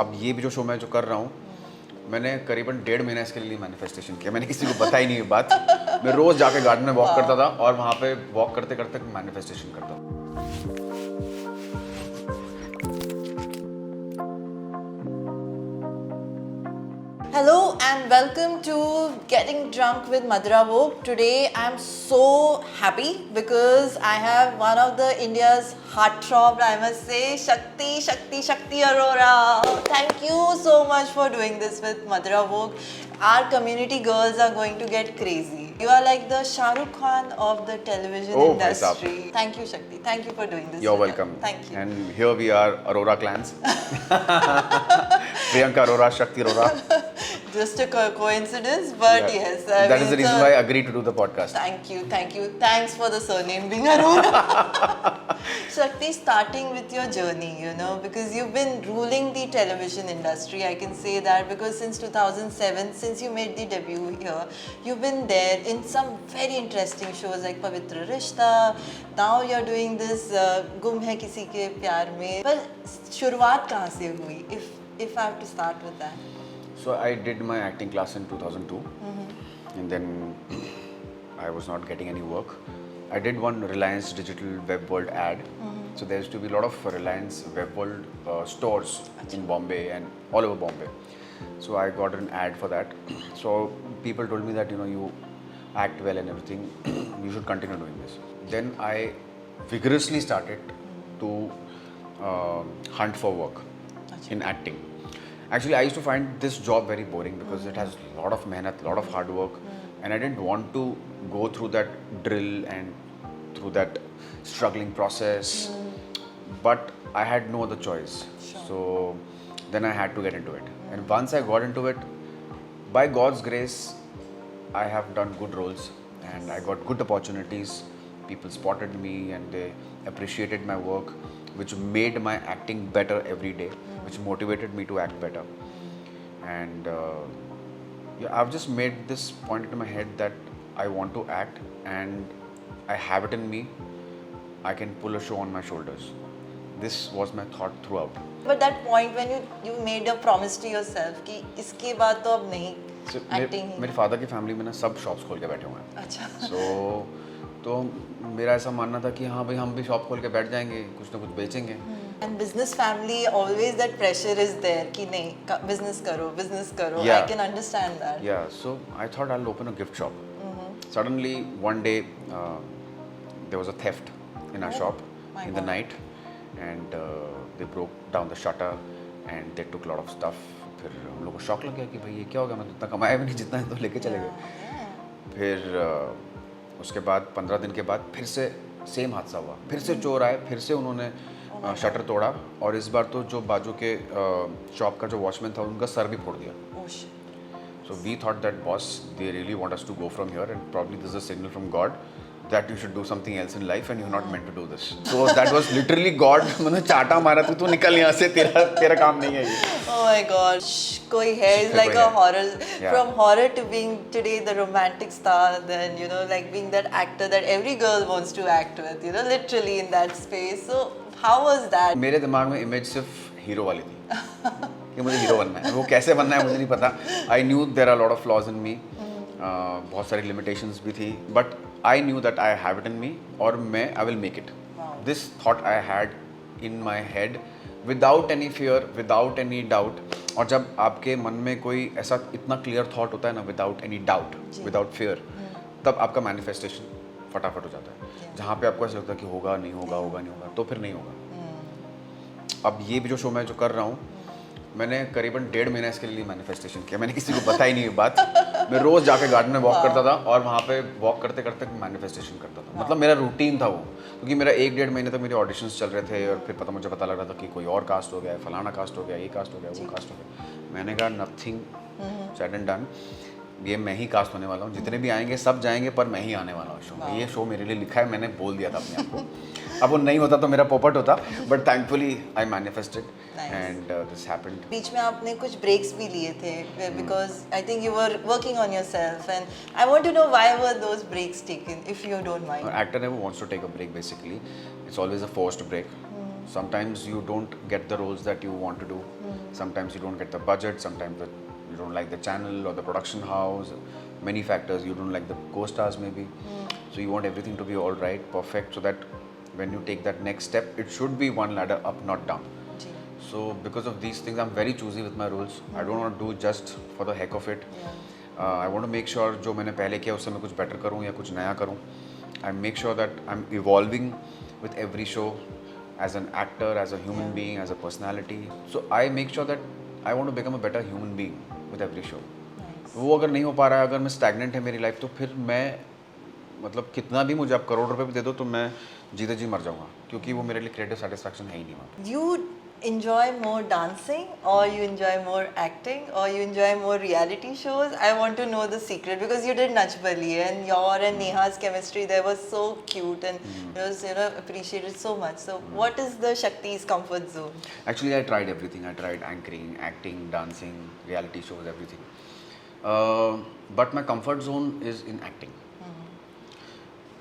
अब ये भी जो शो मैं जो कर रहा हूँ, मैंने करीबन 1.5 महीना इसके लिए मैनिफेस्टेशन किया. मैंने किसी को बताई नहीं ये बात. मैं रोज़ जाके गार्डन में वॉक करता था और वहाँ पे वॉक करते करते मैनिफेस्टेशन करता था. Hello and welcome to Getting Drunk with Madira Vogue. Today I'm so happy because I have one of the India's heartthrob, I must say, Shakti Arora. Thank you so much for doing this with Madira Vogue. Our community girls are going to get crazy. You are like the Shah Rukh Khan of the television industry. Thank you, Shakti. Thank you for doing this. You're welcome. Thank you. And here we are, Arora clans. Priyanka Arora, Shakti Arora. Just a coincidence, but yes. That is the reason why I agreed to do the podcast. Thank you. Thanks for the surname being Arora. Shakti, starting with your journey, because you've been ruling the television industry, I can say that, because since 2007, since you made the debut here, you've been there in some very interesting shows like Pavitra Rishta. Now you're doing this Gum Hai Kisi Ke Pyar Mein. But शुरुआत कहाँ से हुई? If I have to start with that. So I did my acting class in 2002, and then I was not getting any work. I did one Reliance Digital Web World ad. So there used to be a lot of Reliance Web World stores in Bombay and all over Bombay. So I got an ad for that. So people told me that you act well and everything, you should continue doing this. Then I vigorously started to hunt for work in acting. Actually, I used to find this job very boring because it has a lot of mehnat, a lot of hard work, and I didn't want to go through that drill and through that struggling process. But I had no other choice. Sure. So then I had to get into it. And once I got into it, by God's grace, I have done good roles and I got good opportunities. People spotted me and they appreciated my work, which made my acting better every day, which motivated me to act better. And I've just made this point in my head that I want to act and I have it in me. I can pull a show on my shoulders. This was my thought throughout. But that point when you made a promise to yourself कि इसके बाद तो अब नहीं acting ही. मेरे father की family में ना सब शॉप्स खोल के बैठे हुए हैं. अच्छा. तो मेरा ऐसा मानना था कि हाँ भाई हम भी शॉप खोल के बैठ जाएंगे, कुछ ना कुछ बेचेंगे. And business family, always that pressure is there कि नहीं business करो. Yeah. I can understand that. Yeah, so I thought I'll open a gift shop. Suddenly one day there was a theft in our shop in the night, and they broke down the shutter and they took a lot of stuff. फिर हम लोगों को shock लग गया कि भाई ये क्या हो गया, मैं तो इतना कमाया भी नहीं जितना है तो लेके चले गए. फिर उसके बाद 15 दिन के बाद फिर से सेम हादसा हुआ. फिर से चोर आए, फिर से उन्होंने शटर तोड़ा और इस बार तो जो बाजू के शॉप का जो वॉचमैन था उनका सर भी फोड़ दिया. So we thought that boss, they really want us to go from here and probably this is a signal from God that you should do something else in life and you're not meant to do this. So that was literally God. मैंने चाटा मारा तू निकल यहाँ से, तेरा काम नहीं है ये. Oh my God, कोई है is like a horror. From horror to being today the romantic star, then like being that actor that every girl wants to act with, literally in that space. So how was that? मेरे दिमाग में image सिर्फ hero वाली थी कि मुझे hero बनना है. वो कैसे बनना है मुझे नहीं पता. I knew there are a lot of flaws in me. बहुत सारी limitations भी थी. But I knew that I have it in me और मैं I will make it. This thought I had in my head without any fear, without any doubt. और जब आपके मन में कोई ऐसा इतना clear thought होता है ना, without any doubt, without fear, तब आपका manifestation फटाफट हो जाता है. जहाँ पे आपको ऐसा लगता है कि होगा नहीं होगा तो फिर नहीं होगा. अब ये भी जो शो मैं जो कर रहा हूँ, मैंने करीबन 1.5 महीना इसके लिए मैनिफेस्टेशन किया. मैंने किसी को बताई नहीं ये बात. मैं रोज़ जाके गार्डन में वॉक करता था और वहाँ पे वॉक करते करते मैनिफेस्टेशन करता था. मतलब मेरा रूटीन था वो, क्योंकि मेरा 1-1.5 महीने तक मेरे ऑडिशंस चल रहे थे और फिर मुझे पता लग रहा था कि कोई और कास्ट हो गया है, फलाना कास्ट हो गया, ये कास्ट हो गया, वो कास्ट हो गया. मैंने कहा नथिंग सेड एंड डन, ये मैं ही कास्ट होने वाला हूँ. जितने भी आएंगे सब जाएंगे पर मैं ही आने वाला हूँ शो में. ये शो मेरे लिए लिखा है, मैंने बोल दिया था अपने आप को. अब वो नहीं होता तो मेरा पोपट होता, but thankfully I manifested and this happened. बीच में आपने कुछ ब्रेक्स भी लिए थे because I think you were working on yourself and I want to know why were those breaks taken if you don't mind. Actor never wants to take a break basically. It's always a forced break. Sometimes you don't get the roles that you want to do. Sometimes you don't get the budget. Sometimes you don't like the channel or the production house. Many factors. You don't like the co-stars maybe. So you want everything to be all right, perfect, so that when you take that next step, it should be one ladder up, not down. जी. So because of these things, I'm very choosy with my roles. I don't want to do just for the heck of it. I want to make sure जो मैंने पहले किया उससे मैं कुछ better करूँ या कुछ नया करूँ. I make sure that I'm evolving with every show as an actor, as a human being, as a personality. So I make sure that I want to become a better human being with every show. वो अगर नहीं हो पा रहा है, अगर मैं stagnant है मेरी life, तो फिर मैं मतलब कितना भी मुझे आप करोड़ रुपए भी दे दो तो मैं जीते जी मर जाऊंगा, क्योंकि वो मेरे लिए क्रिएटिव सेटिस्फैक्शन है ही नहीं वहाँ. You enjoy more dancing, or you enjoy more acting, or you enjoy more reality shows? I want to know the secret, because you did Nach Bali and your and Neha's chemistry there was so cute and it was, you know, appreciated so much. So what is the Shakti's comfort zone? Actually, I tried everything. I tried anchoring, acting, dancing, reality shows, everything. But my comfort zone is in acting.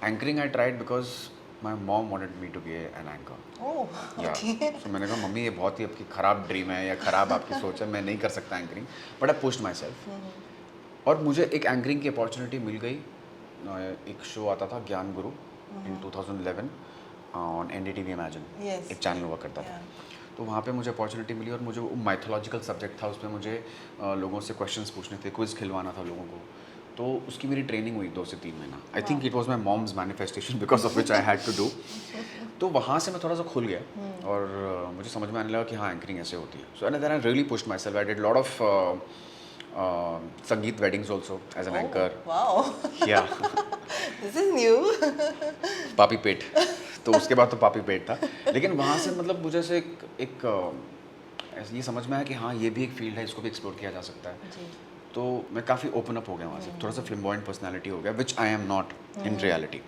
Anchoring I tried because my mom wanted me to be an anchor. Oh, okay. Yeah. So मैंने कहा mummy ये बहुत ही आपकी ख़राब dream है या ख़राब आपकी सोच है, मैं नहीं कर सकता anchoring. But I pushed my self. और मुझे एक एंकरिंग की अपॉर्चुनिटी मिल गई. एक शो आता था ज्ञान गुरु इन 2011 ऑन NDTV इमेजिन. Yes. एक चैनल हुआ करता था. तो वहाँ पे मुझे अपॉर्चुनिटी मिली और मुझे वो माइथोलॉजिकल सब्जेक्ट था, उसमें मुझे लोगों से क्वेश्चंस पूछने थे, क्विज खिलवाना था लोगों को. तो उसकी मेरी ट्रेनिंग हुई 2 से 3 महीना. I think it was my mom's manifestation because of which I had to do. तो वहाँ से मैं थोड़ा सा खुल गया और मुझे समझ में आने लगा कि हाँ एंकरिंग ऐसे होती है. So and then I really pushed myself. I did lot of sangeet weddings also as an anchor. Wow. Yeah This is new. पापी पेट. तो उसके बाद तो पापी पेट था. लेकिन वहाँ से मतलब मुझे से एक ये समझ में आया कि हाँ ये भी एक फील्ड है, इसको भी एक्सप्लोर किया जा सकता है. जी. तो मैं काफ़ी ओपन अप हो गया वहाँ से. थोड़ा सा फ्लिम्बॉयंट पर्सनैलिटी हो गया, which I am not in reality.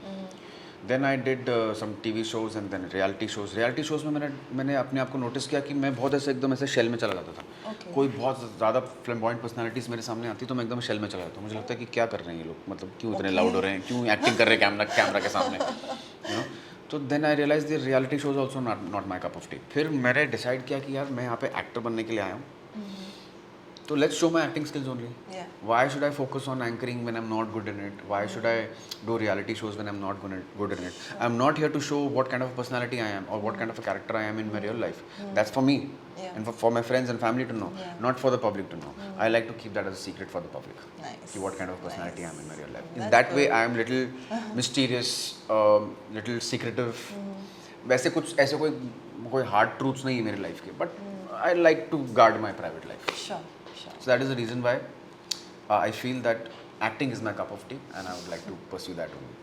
Then I did some TV shows and then reality shows. Reality shows में मैंने अपने आप को नोटिस किया कि मैं बहुत ऐसे एकदम ऐसे शेल में चला जाता था. Okay. कोई बहुत ज़्यादा फ्लिम्बॉयंट पर्सनैलिटीज़ मेरे सामने आती तो मैं एकदम शेल में चला जाता हूँ. मुझे लगता है कि क्या कर रहे हैं ये लोग, मतलब क्यों इतने लाउड हो रहे हैं, क्यों एक्टिंग कर रहे हैं कैमरा के सामने, यू नो. तो then I realise the reality shows also not my cup of tea. फिर मैंने डिसाइड किया कि यार मैं यहाँ पे एक्टर बनने के लिए आया हूँ. So let's show my acting skills only. Yeah. Why should I focus on anchoring when I'm not good in it? Why should I do reality shows when I'm not good in it? I'm not here to show what kind of a personality I am or what kind of a character I am in my real life. That's for me and for my friends and family to know, not for the public to know. I like to keep that as a secret for the public. Nice. What kind of personality I am in my real life. In That's that way, good. I am little mysterious, little secretive. वैसे कुछ ऐसे कोई hard truths नहीं है मेरी life के, but I like to guard my private life. Sure. So that is the reason why I feel that acting is my cup of tea and I would like to pursue that only.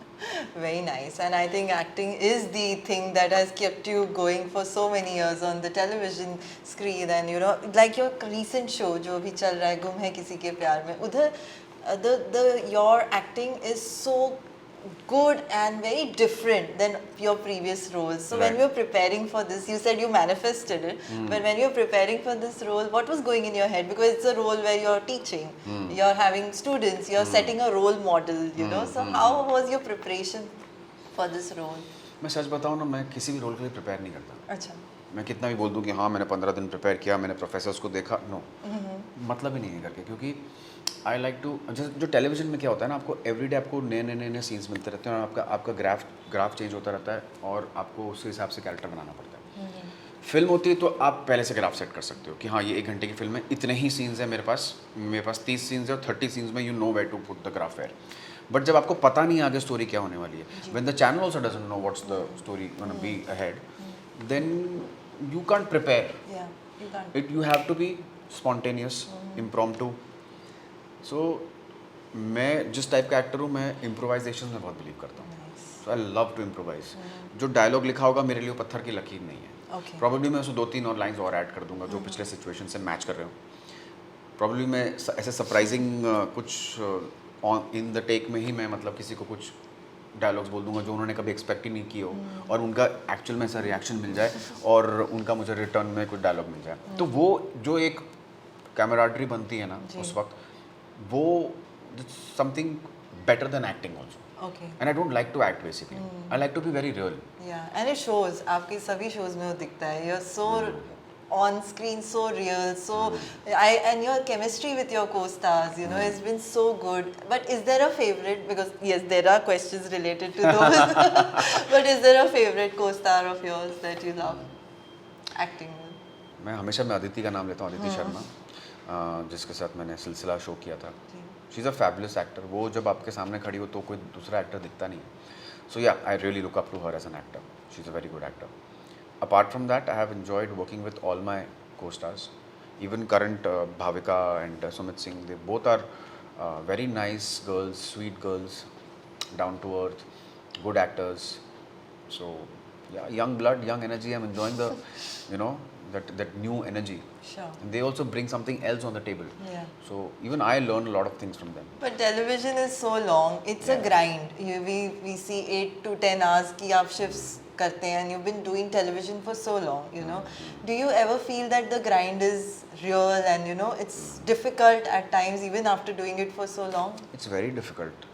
Very nice. And I think acting is the thing that has kept you going for so many years on the television screen. And you know, like your recent show जो भी चल रहा है, गुम है किसी के प्यार में, उधर your acting is so good and very different than your previous roles. So when Right. you were preparing for this, you said you manifested it. But when you were preparing for this role, what was going in your head? Because it's a role where you're teaching, you're having students, you're setting a role model, you know. So how was your preparation for this role? मैं सच बताऊँ ना, मैं किसी भी role के लिए prepare नहीं करता. अच्छा. मैं कितना भी बोल दूँ कि हाँ मैंने 15 दिन प्रिपेयर किया, मैंने प्रोफेसर्स को देखा, नो, मतलब ही नहीं है करके. क्योंकि आई लाइक टू, जो टेलीविजन में क्या होता है ना, आपको एवरीडे आपको नए सीन्स मिलते रहते हैं और आपका ग्राफ चेंज होता रहता है और आपको उस हिसाब से कैरेक्टर बनाना पड़ता है. फिल्म होती है तो आप पहले से ग्राफ सेट कर सकते हो कि हाँ ये 1 घंटे की फिल्म है, इतने ही सीन्स है मेरे पास 30 सीन्स है और 30 सीन्स में you know where to put the graph where. But जब आपको पता नहीं आगे स्टोरी क्या होने वाली है, when the channel also doesn't know what's the story gonna be ahead, then you can't prepare. Yeah, you can't. You have to be spontaneous, impromptu. So मैं जिस टाइप का एक्टर हूँ, मैं इम्प्रोवाइजेशन में बहुत बिलीव करता हूँ. So I love to improvise. जो डायलॉग लिखा होगा मेरे लिए वो पत्थर की लकीर नहीं है. Okay. Probably मैं उसमें 2-3 और लाइंस और ऐड कर दूंगा जो पिछले सिचुएशन से मैच कर रहे हो. Probably मैं ऐसे सरप्राइजिंग कुछ इन द टेक में ही मैं मतलब किसी को कुछ डायलॉग्स बोल दूंगा जो उन्होंने कभी एक्सपेक्ट ही नहीं किए हो और उनका एक्चुअल में ऐसा रिएक्शन मिल जाए और उनका मुझे रिटर्न में कुछ डायलॉग मिल जाए. तो वो जो एक कैमराडरी बनती है ना उस वक्त, वो something better than acting also. Okay. And I don't like to act basically. I like to be very real. Yeah, and it shows. आपके सभी shows में वो दिखता है. You're so on screen, so real, so and your chemistry with your co-stars, you know, has been so good. But is there a favorite? Because yes, there are questions related to those. But is there a favorite co-star of yours that you love acting with? मैं हमेशा अदिति का नाम लेता हूँ, अदिति शर्मा, जिसके साथ मैंने सिलसिला शो किया था. She is a fabulous actor. वो जब आपके सामने खड़ी हो तो कोई दूसरा एक्टर दिखता नहीं. So yeah, I really look up to her as an actor. She is a very good actor. Apart from that, I have enjoyed working with all my co-stars. Even current Bhavika and Sumit Singh, they both are very nice girls, sweet girls, down to earth, good actors. So yeah, young blood, young energy. I'm enjoying the, you know, that new energy. Sure. And they also bring something else on the table. Yeah. So even I learn a lot of things from them. But television is so long. It's a grind. We see 8 to 10 hours की आप shifts करते हैं, and you've been doing television for so long, you know. Do you ever feel that the grind is real and, you know, it's difficult at times even after doing it for so long? It's very difficult.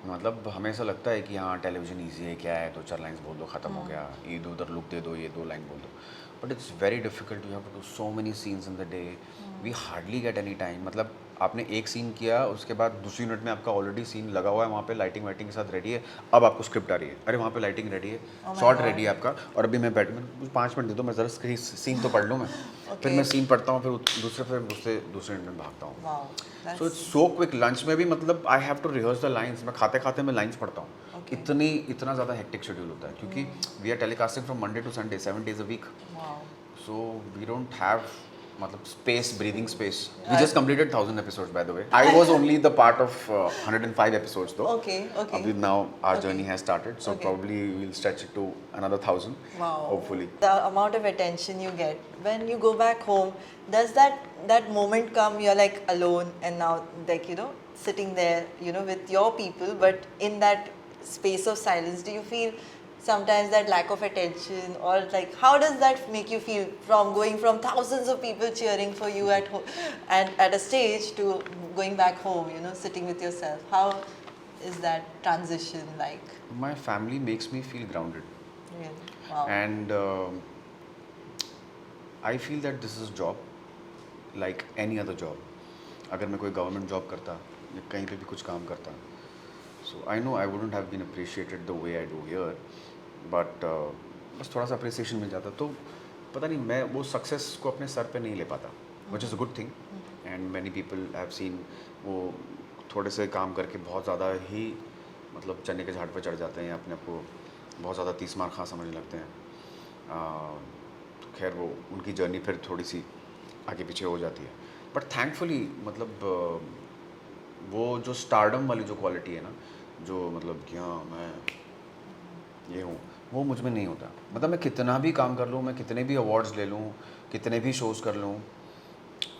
मतलब हमें ऐसा लगता है कि हाँ television easy है, क्या है, 2-4 लाइन्स बोल दो, ख़त्म हो गया, इधर उधर लुक दे दो, ये 2 लाइन बोल दो. But it's very difficult. You have to do so many scenes in the day. We hardly get any time. मतलब आपने एक सीन किया, उसके बाद दूसरी यूनिट में आपका ऑलरेडी सीन लगा हुआ है, वहाँ पे लाइटिंग वाइटिंग के साथ रेडी है. अब आपको स्क्रिप्ट आ रही है, अरे वहाँ पे लाइटिंग रेडी है, शॉट रेडी है आपका, और अभी मैं बैठ में 5 मिनट दे दो, मैं ज़रा सीन तो पढ़ लूँ मैं. फिर मैं सीन पढ़ता हूँ, फिर दूसरे यूनिट में भागता हूँ. So it's so quick. Lunch में भी मतलब I have to rehearse the lines. मैं खाते खाते मैं लाइन्स पढ़ता हूँ. इतना ज़्यादा हेक्टिक शेड्यूल होता है, क्योंकि we are telecasting from Monday to Sunday 7 days a week. So we don't have मतलब space, breathing space. We just completed 1,000 episodes, by the way. I was only the part of 105 episodes though. Okay. Abhi now our journey has started, so probably we'll stretch it to another 1,000. Wow. Hopefully. The amount of attention you get when you go back home, does that moment come? You're like alone, and now like, you know, sitting there, you know, with your people, but in that space of silence, do you feel sometimes that lack of attention, or like how does that make you feel from going from thousands of people cheering for you at home and at a stage to going back home, you know, sitting with yourself? How is that transition like? My family makes me feel grounded. Really? Wow. And I feel that this is job like any other job. अगर मैं कोई government job करता या कहीं पे भी कुछ काम करता, so I know I wouldn't have been appreciated the way I do here. But बस थोड़ा सा अप्रिसिएशन मिल जाता, तो पता नहीं मैं वो सक्सेस को अपने सर पे नहीं ले पाता, which is a good thing. And many people have seen वो थोड़े से काम करके बहुत ज़्यादा ही मतलब चने के झाड़ पे चढ़ जाते हैं, अपने आप को बहुत ज़्यादा 30 मार खां समझने लगते हैं. खैर वो उनकी जर्नी फिर थोड़ी सी आगे पीछे हो जाती है. बट थैंकफुली मतलब वो जो स्टारडम वाली जो क्वालिटी है ना, जो मतलब कि हाँ मैं ये हूँ, वो मुझ में नहीं होता. मतलब मैं कितना भी काम कर लूँ, मैं कितने भी अवार्ड्स ले लूँ, कितने भी शोज़ कर लूँ,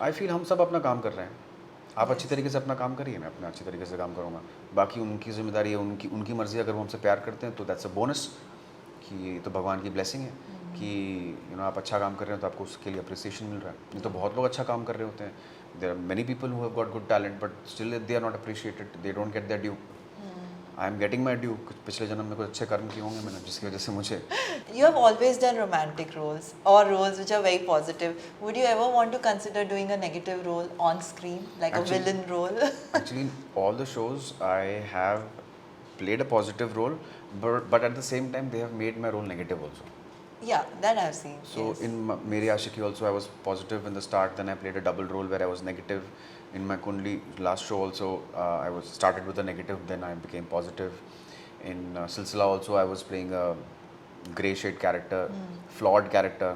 आई फील हम सब अपना काम कर रहे हैं. आप अच्छी तरीके से अपना काम करिए, मैं अपना अच्छी तरीके से काम करूँगा. बाकी उनकी जिम्मेदारी है, उनकी मर्ज़ी. अगर वो हमसे प्यार करते हैं तो दैट्स अ बोनस, कि ये तो भगवान की ब्लेसिंग है कि यू नो आप अच्छा काम कर रहे हैं तो आपको उसके लिए अप्रिसिएशन मिल रहा है. नहीं तो बहुत लोग अच्छा काम कर रहे होते हैं. There are many people who have got good talent but still they are not appreciated, they don't get their due. I am getting my due. पिछले जन्म में कुछ अच्छे कर्म किए होंगे मैंने, जिसकी वजह से मुझे. You have always done romantic roles or roles which are very positive. Would you ever want to consider doing a negative role on screen, like a villain role? Actually, in all the shows I have played a positive role, but at the same time they have made my role negative also. Yeah, that I've seen. So yes. in Meri Aashiki also I was positive in the start, then I played a double role where I was negative. In my Kundli last show also I was started with a negative, then I became positive. In Silsila also I was playing a grey shade character, flawed character.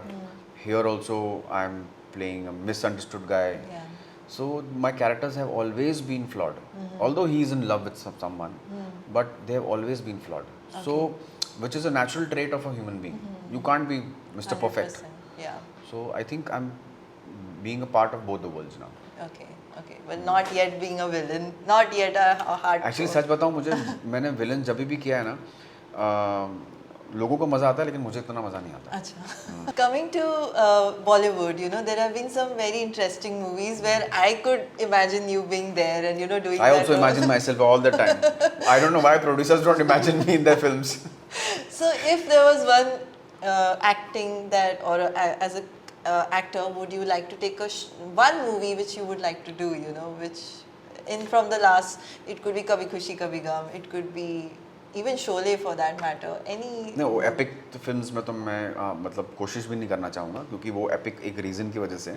Here also I'm playing a misunderstood guy. Yeah. So my characters have always been flawed. Although he is in love with someone, but they have always been flawed. Okay. So which is a natural trait of a human being. You can't be Mr. Perfect. 100%, yeah. So I think I'm being a part of both the worlds now. Okay. Okay, but not yet being a villain, not yet a hard. Actually सच बताऊँ मुझे, मैंने villain जब भी किया है ना, लोगों को मजा आता है लेकिन मुझे इतना मजा नहीं आता. Acha. Coming to Bollywood, you know, there have been some very interesting movies where I could imagine you being there and, you know, doing I that also role. imagine myself all the time. I don't know why producers don't imagine me in their films. So if there was one acting that, or as a actor, would you like to take one movie which you would like to do, you know, which from the last, it could be Kabhi Khushi Kabhi Gum, it could be even Sholay for that matter, any. नहीं, वो epic films में तो मैं मतलब कोशिश भी नहीं करना चाहूँगा क्योंकि वो एपिक एक रीज़न की वजह से.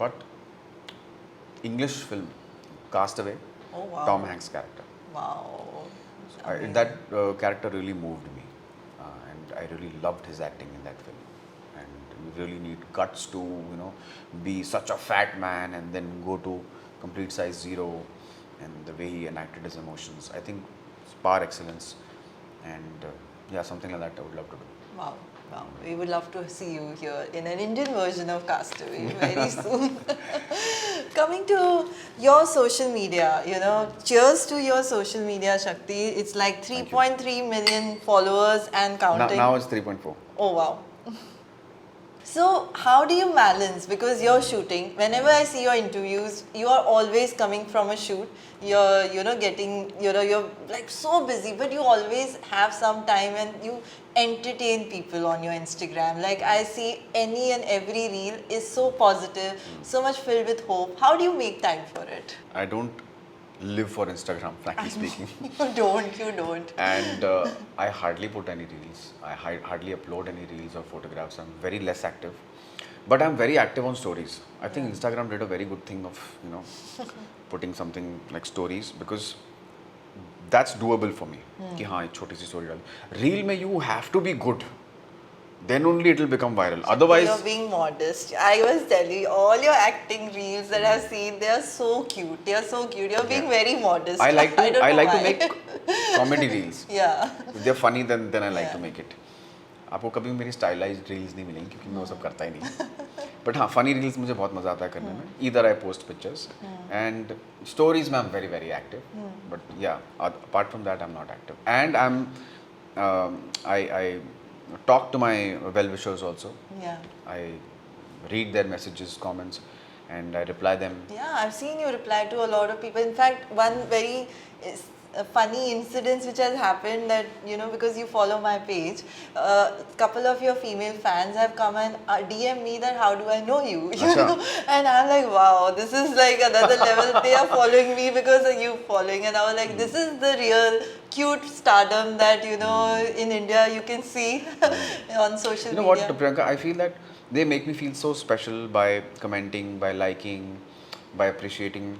But English film castaway, Oh wow. Tom Hanks character, Wow. that character really moved me, and I really loved his acting in that film. And you really need guts to, you know, be such a fat man and then go to complete size zero, and the way he enacted his emotions, I think it's par excellence. And yeah, something like that I would love to do. Wow, wow. We would love to see you here in an Indian version of Castaway very soon. Coming to your social media, you know, cheers to your social media, Shakti. It's like 3.3 million followers and counting. Now it's 3.4. Oh, wow. So, how do you balance? Because you're shooting. Whenever I see your interviews, you are always coming from a shoot. You're, you know, you're like so busy, but you always have some time and you entertain people on your Instagram. Like I see any and every reel is so positive, so much filled with hope. How do you make time for it? I don't live for Instagram, frankly speaking. You don't. And I hardly put any reels. I hardly upload any reels or photographs. I'm very less active. But I'm very active on stories. I think Instagram did a very good thing of, you know, putting something like stories, because that's doable for me. कि हाँ एक छोटी सी story डाल. Reel में you have to be good. Then only it will become viral. Otherwise, you're being modest. I was telling you, all your acting reels that I've seen, they are so cute. They are so cute. You're being very modest. I like don't know to why. make comedy reels. Yeah. If they're funny, then I like to make it. आपको कभी मेरी stylised reels नहीं मिलेंगी क्योंकि मैं वो सब करता ही नहीं. बट हाँ, फनी रील्स मुझे बहुत मजा आता है करने में. Either I post pictures and stories में I am very very active. But yeah apart from that I am not active. And I talk to my well-wishers also. Yeah. I read their messages, comments, and I reply them. Yeah, I've seen you reply to a lot of people. In fact, one very funny incident which has happened, that, you know, because you follow my page, a couple of your female fans have come and DM me that how do I know you? You know? And I'm like, wow, this is like another level. They are following me because of you following, and I was like, this is the real cute stardom that, you know, in India you can see on social media. You know what, Priyanka, I feel that they make me feel so special by commenting, by liking, by appreciating.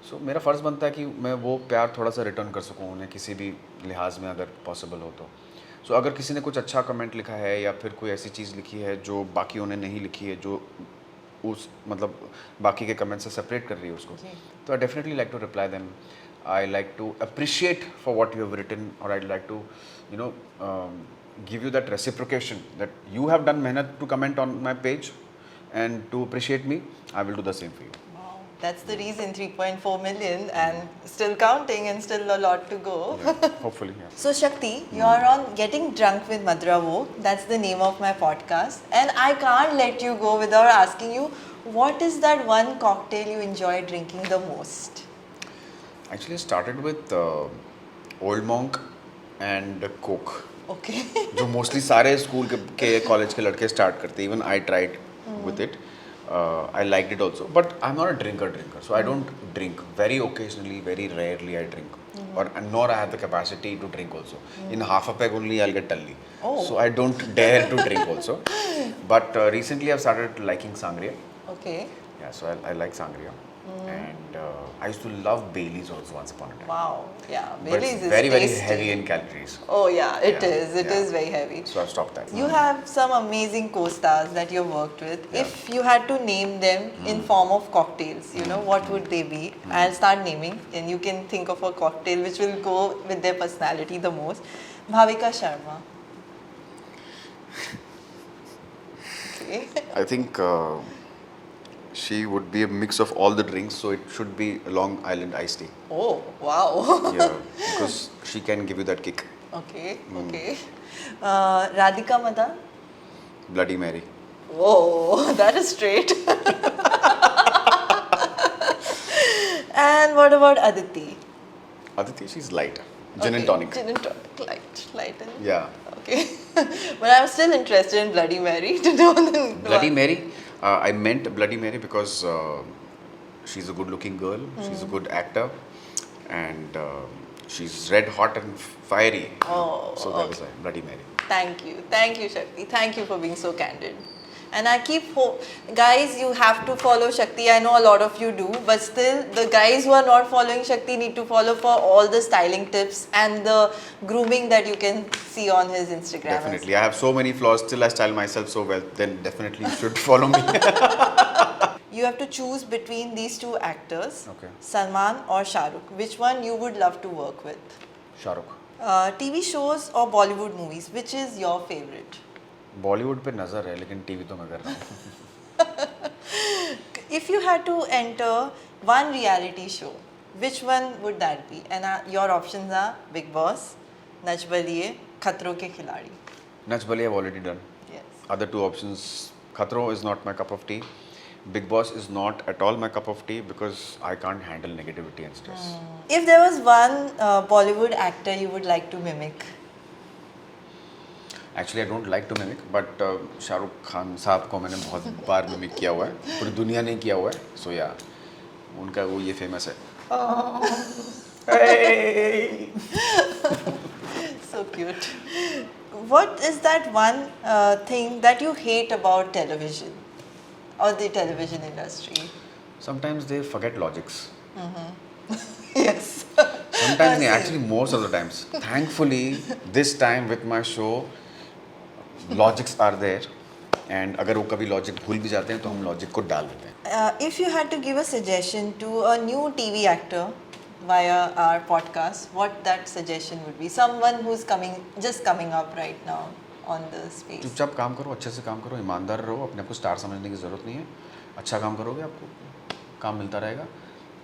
So मेरा फ़र्ज़ बनता है कि मैं वो प्यार थोड़ा सा रिटर्न कर सकूँ उन्हें किसी भी लिहाज में अगर पॉसिबल हो तो. सो अगर किसी ने कुछ अच्छा कमेंट लिखा है या फिर कोई ऐसी चीज़ लिखी है जो बाकियों ने नहीं लिखी है, जो उस मतलब बाकी के कमेंट से सेपरेट कर रही है उसको, तो I definitely like to reply them. I like to appreciate for what you have written, or I'd like to, you know, give you that reciprocation that you have done mehnat to comment on my page and to appreciate me. I will do the same for you. Wow, that's the reason 3.4 million and still counting and still a lot to go. Yeah, hopefully, yeah. So Shakti, you're on Getting Drunk with Madira Vogue. That's the name of my podcast, and I can't let you go without asking you, what is that one cocktail you enjoy drinking the most? Actually, I started with Old Monk and Coke. Okay. जो mostly सारे school के college के लड़के start करते हैं. Even I tried with it. I liked it also, but I'm not a drinker, so I don't drink. Very occasionally, very rarely I drink, or nor I have the capacity to drink also. In half a peg only I'll get tully. So I don't dare to drink also. But recently I've started liking sangria. Okay. Yeah, so I like sangria. And I used to love Baileys also once upon a time. Wow. Yeah. But Baileys it's is very tasty. heavy in calories. Oh yeah, it Yeah, is. It yeah. is very heavy. So I've stopped that. You have some amazing co-stars that you've worked with. Yeah. If you had to name them in form of cocktails, you know, what would they be? I'll start naming, and you can think of a cocktail which will go with their personality the most. Bhavika Sharma. Okay. I think she would be a mix of all the drinks, so it should be Long Island iced tea. Oh, wow. Yeah, because she can give you that kick. Okay, okay. Radhika Madan? Bloody Mary. Whoa, that is straight. And what about Aditi? Aditi, she's light. Gin and Okay, tonic. Gin and tonic, light and... Yeah. Okay. But I'm still interested in Bloody Mary to know the... Bloody Mary, I meant Bloody Mary because she's a good looking girl, she's a good actor, and she's red hot and fiery. Oh, so that is why Bloody Mary. Thank you, Shakti. Thank you for being so candid. And I keep guys, you have to follow Shakti. I know a lot of you do, but still, the guys who are not following Shakti need to follow for all the styling tips and the grooming that you can see on his Instagram. Definitely, I have so many flaws. Still, I style myself so well. Then definitely you should follow me. You have to choose between these two actors, Okay. Salman or Shah Rukh. Which one you would love to work with? Shah Rukh. TV shows or Bollywood movies, which is your favorite? Bollywood पे नजर है लेकिन TV तो मैं कर रहा हूँ. If you had to enter one reality show, which one would that be? And your options are Big Boss, Nach Baliye, Khatron ke Khiladi. Nach Baliye I've already done. Yes. Other two options, Khatron is not my cup of tea. Big Boss is not at all my cup of tea because I can't handle negativity and stress. If there was one Bollywood actor you would like to mimic? Actually, I don't like to mimic, but Shahrukh Khan साहब को मैंने बहुत बार mimic किया हुआ है. पूरी दुनिया ने किया हुआ है. So yeah, उनका वो ये फेमस है. Hey! So cute. What is that one thing that you hate about television or the television industry? Sometimes they forget logics. Yes. Sometimes, they actually most of the times. Thankfully, this time with my show, logics are there. And अगर वो कभी logic भूल भी जाते हैं तो हम logic को डाल देते हैं. If you had to give a suggestion to a new TV actor via our podcast, what that suggestion would be? Someone who's just coming up right now on the space. चुपचाप काम करो, अच्छे से काम करो, ईमानदार रहो, अपने आप को स्टार समझने की ज़रूरत नहीं है. अच्छा काम करोगे आपको काम मिलता रहेगा.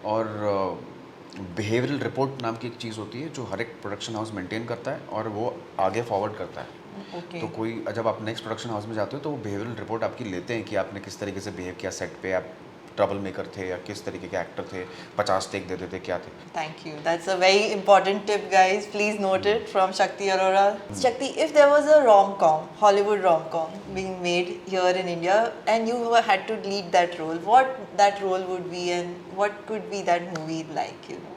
और बिहेवियरल रिपोर्ट नाम की एक चीज़ होती है जो हर एक प्रोडक्शन हाउस मेंटेन करता है और वो आगे फॉरवर्ड करता है. Okay. तो कोई जब आप नेक्स्ट प्रोडक्शन हाउस में जाते हो तो वो बिहेवियरल रिपोर्ट आपकी लेते हैं कि आपने किस तरीके से बिहेव किया सेट पे, आप ट्रबल मेकर थे या किस तरीके के एक्टर थे, 50 टेक देते थे, क्या थे. Thank you. That's a very important tip, guys. Please note it from Shakti Arora. Shakti, if there was a rom-com, Hollywood rom-com being made here in India and you had to lead that role, what that role would be and what could be that movie like, you know?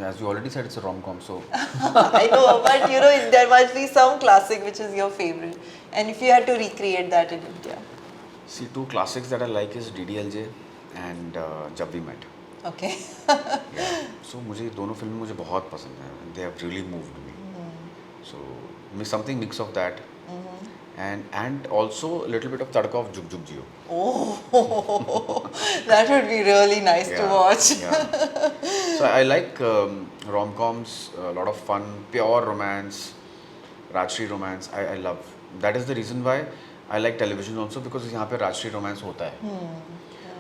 As you already said, it's a rom-com, so I know, but you know, there must be some classic which is your favorite. And if you had to recreate that in India. see, two classics that I like is DDLJ and जब we met. Okay. So मुझे ये दोनों फिल्में मुझे बहुत पसंद हैं. They have really moved me. So something mix of that. And also a little bit of tadka of जुग जुग जियो. Oh, that would be really nice to watch. Yeah. So I like rom-coms, a lot of fun, pure romance, Rajshree romance. I love. That is the reason why I like television also because यहाँ पे Rajshree romance होता है.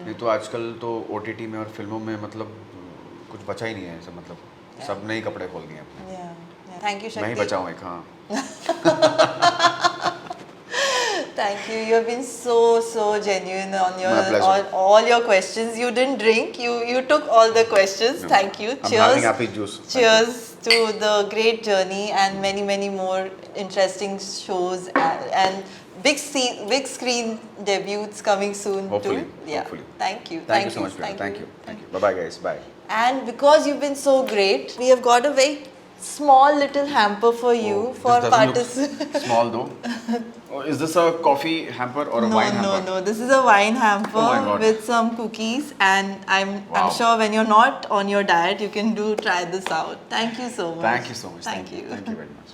नहीं तो आजकल तो OTT में और फिल्मों में मतलब कुछ बचा ही नहीं है. सब मतलब सब नए कपड़े खोल दिए अपने. Yeah. Thank you, Shakti. मैं ही बचा हूँ एक. हाँ. Thank you. You have been so genuine on My pleasure. on all your questions. You didn't drink. You took all the questions. No. Thank you. I'm Cheers. having happy juice. Thank you. Cheers to the great journey and many more interesting shows and big screen debuts coming soon Hopefully. too. Yeah. Hopefully. Thank you. Thank you so much, Priya. Thank you. Bye bye, guys. Bye. And because you've been so great, we have got a very small little hamper for you for This doesn't participants. look small though. Oh, is this a coffee hamper or a wine hamper? No. This is a wine hamper Oh my God. with some cookies, and I'm Wow. sure when you're not on your diet, you can try this out. Thank you so much. Thank you so much. Thank you. Thank you very much.